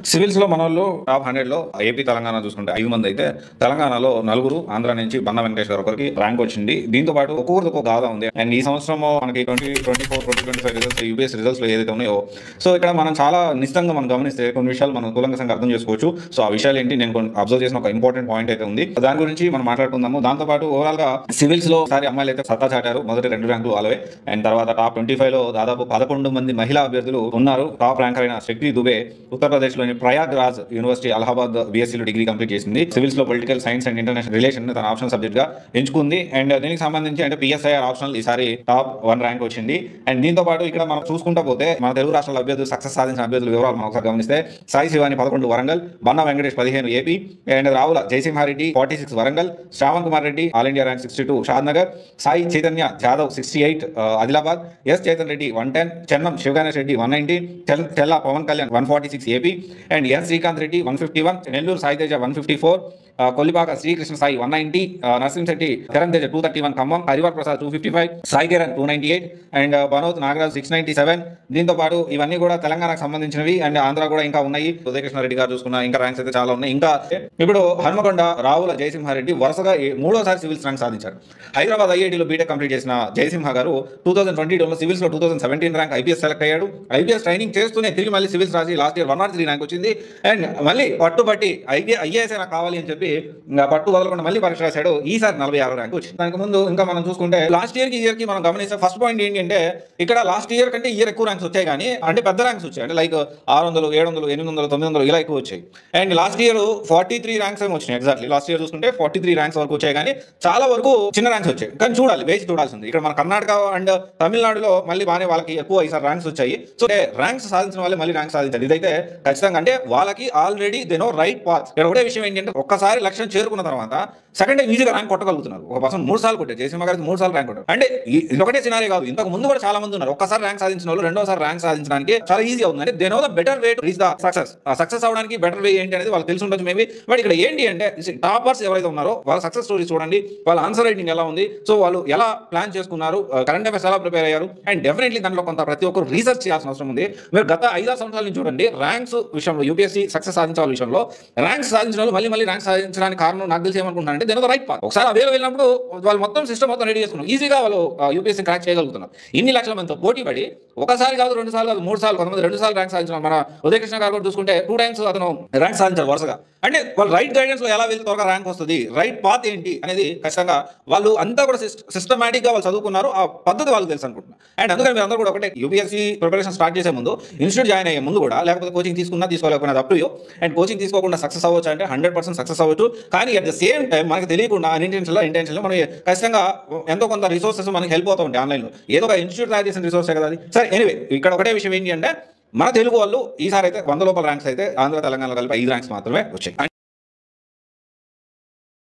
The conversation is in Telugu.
సివిల్స్‌లో మనోళ్ళు టాప్ 100లో ఏపీ, తెలంగాణ చూసుకుంటే 5 మంది అయితే, తెలంగాణలో నలుగురు, ఆంధ్ర నుంచి బన్నా వెంకటేష్ గారు ఒకరికి ర్యాంక్ వచ్చింది. దీంతో పాటు ఒక్కొక్కరికి ఒక్కొక్క గాథ ఉంది. అండ్ ఈ సంవత్సరం మనకి 2024, 2025 రిజల్ట్స్ యూపీఎస్సీ రిజల్ట్స్‌లో ఏదైతే ఉన్నాయో, సో ఇక్కడ మనం చాలా నిశ్చితంగా మనం గమనిస్తే కొన్ని విషయాలు మనం కూలంకషంగా అర్థం చేసుకోవచ్చు. సో ఆ విషయాలు ఏంటి, నేను కొన్ని అబ్జర్వ్ చేసిన ఒక ఇంపార్టెంట్ పాయింట్ అయితే ఉంది. దాని గురించి మనం మాట్లాడుకుందాము. దాంతో పాటు ఓవరాల్‌గా సివిల్స్‌లో ఈసారి అమ్మాయిలు అయితే సత్తా చాటారు. మొదటి 2 ర్యాంకులు వాళ్ళవే. అండ్ తర్వాత టాప్ 25లో దాదాపు 11 మంది మహిళా అభ్యర్థులు ఉన్నారు. టాప్ ర్యాంకర్ అయిన శక్తి దుబే ఉత్తరప్రదేశ్లోని ప్రయాగ్రాజ్ యూనివర్సిటీ అలహాబాద్ బీఎస్సీలో డిగ్రీ కంప్లీట్ చేసింది. సివిల్స్ లో political science and international relation తన ఆప్షన్ సబ్జెక్ట్ గా ఎంచుకుంది. అండ్ దీనికి సంబంధించి అంటే పిఎస్ఐఆర్ ఆప్షనల్ ఈసారి టాప్ 1 ర్యాంక్ వచ్చింది. అండ్ దీంతో పాటు ఇక్కడ మనం చూసుకుంటా పోతే మన తెలుగు రాష్ట్రాల అభ్యర్థులు సక్సెస్ సాధించిన అభ్యర్థుల వివరాలు మనం ఒకసారి గమనిస్తే, Sai Shivani 11 Warangal, Banna Venkatesh 15 AP, and Ravula Jayasimhareddy 46 Warangal, Shravan Kumar Reddy all India rank 62 Shadnagar, Sai Chaitanya Jadhav 68 Adilabad, S Chaitan Reddy 110, Chennam Shivaganesh Reddy 190, Tella Pavan Kalyan 146 AP, and N Srikanth Reddy 151, Nellore Sai Teja 154, Kollipaka Srikrishna Sai 190, Narasimhasetty Karan Teja 231, Khammam Harivar Prasad 255, Sai Kiran 298, and Banoth Nagaraj 697. దీంతో పాటు ఇవన్నీ కూడా తెలంగాణకు సంబంధించినవి. అండ్ ఆంధ్ర కూడా ఇంకా ఉన్నాయి. ఉదయకృష్ణారెడ్డి గారు చూసుకున్న ఇంకా ర్యాంక్స్ అయితే చాలా ఉన్నాయి. ఇంకా ఇప్పుడు హన్మకొండ రావుల జయసింహారెడ్డి వరుసగా 3వ సివిల్స్ ర్యాంక్ సాధించారు. హైదరాబాద్ ఐఐటీలో బీటెక్ కంప్లీట్ చేసిన జయసింహ గారు 2022లో సివిల్స్ లో 2017 ర్యాంక్ ఐపీఎస్ సెలెక్ట్ అయ్యాడు. ఐపీఎస్ ట్రైనింగ్ చేస్తూనే తిరిగి మళ్ళీ సివిల్స్ రాసి లాస్ట్ ఇయర్ 103 ర్యాంక్ వచ్చింది. అండ్ మళ్ళీ పట్టుబట్టి ఐఏఎస్ నాకు కావాలి అని చెప్పి పట్టు వదలకుండా మళ్ళీ పరీక్ష రాశాడు. ఈసారి 46 ర్యాంక్ వచ్చింది. దానికి ముందు ఇంకా మనం చూసుకుంటే లాస్ట్ ఇయర్ కి మనం గమనిస్తే ఫస్ట్ పాయింట్ ఏంటంటే, ఇక్కడ లాస్ట్ ఇయర్ కంటే ఇయర్ ఎక్కువ ర్యాంక్స్ వచ్చాయి. కానీ అంటే పెద్ద ర్యాంక్స్ వచ్చాయి. అంటే లైక్ 600, 700, 800, 900 ఇలా ఎక్కువ వచ్చాయి. అండ్ లాస్ట్ ఇయర్ 43 ర్యాంక్స్ ఏమి వచ్చినాయి. ఎగ్జాక్ట్లీ లాస్ట్ ఇయర్ చూసుకుంటే 43 ర్యాంక్స్ వరకు వచ్చాయి. కానీ చాలా వరకు చిన్న ర్యాంక్స్ వచ్చాయి. కానీ చూడాలి, వేసి చూడాల్సింది. ఇక్కడ మన కర్ణాటక అండ్ తమిళనాడులో మళ్ళీ బాగానే వాళ్ళకి ఎక్కువ ఈసారి ర్యాంక్స్ వచ్చాయి. సో ర్యాంక్స్ సాధించిన వాళ్ళే మళ్ళీ ర్యాంక్స్ సాధించాలి. ఇదైతే ఖచ్చితంగా అంటే వాళ్ళకి already they know right path. ఇక్కడ ఒకటే విషయం ఏంటంటే, ఒక్కసారి లక్ష్యం చేరుకున్న తర్వాత సెకండ్ టైం ఈజీగా ర్యాంక్ కొట్టగలుగుతున్నారు. ఒక పర్సన్ 3 సార్లు కొట్టారు. జయసింహ గారికి 3 సార్లు ర్యాంక్ కొట్టారు. అంటే ఇది ఒకటే సినారీ కాదు, ఇంతకు ముందు కూడా చాలా మంది ఉన్నారు. ఒక్కసారి ర్యాంక్ సాధించిన వాళ్ళు రెండోసారి ర్యాంక్ సాధించడానికి చాలా ఈజీ అవుతుంది. అంటే they know the better way to reach the success. ఆ సక్సెస్ అవడానికి బెటర్ వే ఏంటి అనేది వాళ్ళకి తెలిసి ఉండొచ్చు మేబీ. బట్ ఇక్కడ ఏంటి అంటే, టాపర్స్ ఎవరైతే ఉన్నారో వాళ్ళ సక్సెస్ స్టోరీ చూడండి, వాళ్ళ ఆన్సర్ రైటింగ్ ఎలా ఉంది, సో వాళ్ళు ఎలా ప్లాన్ చేసుకున్నారు, కరెంట్ అఫైర్స్ ఎలా ప్రిపేర్ అయ్యారు. అండ్ డెఫినెట్లీ దాంట్లో కొంత ప్రతి ఒక్కరు రీసెర్చ్ చేయాల్సిన అవసరం ఉంది. మీరు గత 5-6 సంవత్సరాల నుంచి చూడండి, ర్యాంక్స్ విషయంలో యూపీఎస్సీ సక్సెస్ సాధించే వాళ్ళ విషయంలో ర్యాంక్స్ సాధించిన వాళ్ళు మళ్ళీ ర్యాంక్ సాధించడానికి కారణం నాకు తెలిసి ఏమనుకుంటున్నారంటే, they know the right path. ఒకసారి అవేలో వెళ్ళినప్పుడు వాళ్ళు మొత్తం సిస్టమ్ మొత్తం రెడీ చేసుకున్నారు. ఈజీగా వాళ్ళు యూపీఎస్సీ క్రాక్ చేయగలుగుతున్నారు. ఇన్ని లక్షల మందితో పోటీ పడి ఒకసారి కాదు, 2 సార్లు కాదు, 3 సార్లు, కొంతమంది 2 సార్లు ర్యాంక్ సాధించిన మన ఉదయకృష్ణ గారు కూడా చూసుకుంటే 2 టైమ్స్ అతను ర్యాంక్ సాధించారు వరుసగా. అంటే వాళ్ళు రైట్ గైడెన్స్ లో ఎలా వెళ్తే త్వరగా ర్యాంక్ వస్తుంది, రైట్ పాత్ ఏంటి అనేది ఖచ్చితంగా వాళ్ళు అంతా కూడా సిస్టమేటిక్ గా వాళ్ళు చదువుకున్నారు. ఆ పద్ధతి వాళ్ళకి తెలుసు అనుకుంటున్నారు. అండ్ అందుకని మీరు అందరూ కూడా ఒకటే, యూపీఎస్సీ ప్రిపరేషన్ స్టార్ట్ చేసే ముందు, ఇన్స్టిట్యూట్ జాయిన్ అయ్యే ముందు కూడా, లేకపోతే కోచింగ్ తీసుకున్నా తీసుకోలేకపోయినా up to you. And coaching తీసుకోకుండా సక్సెస్ అవ్వచ్చు అంటే 100% సక్సెస్ అవ్వచ్చు. కానీ అట్ ద సేమ్ టైం మనకి తెలియకుండా ఇంటెన్షన్లో మనం ఖచ్చితంగా ఎంతో కొంత రిసోర్సెస్ మనకి హెల్ప్ అవుతూ ఉంటాయి ఆన్లైన్లో. ఏదో ఒక ఇన్స్టిట్యూట్ తయారు చేసిన రిసోర్సే కదా అది. సరే, ఎనీవే ఇక్కడ ఒకటే విషయం ఏంటి అంటే, మన తెలుగు వాళ్ళు ఈసారి అయితే 100 లోపల ర్యాంక్స్ అయితే ఆంధ్ర తెలంగాణ కలిపి 5 ర్యాంక్స్ మాత్రమే వచ్చాయి.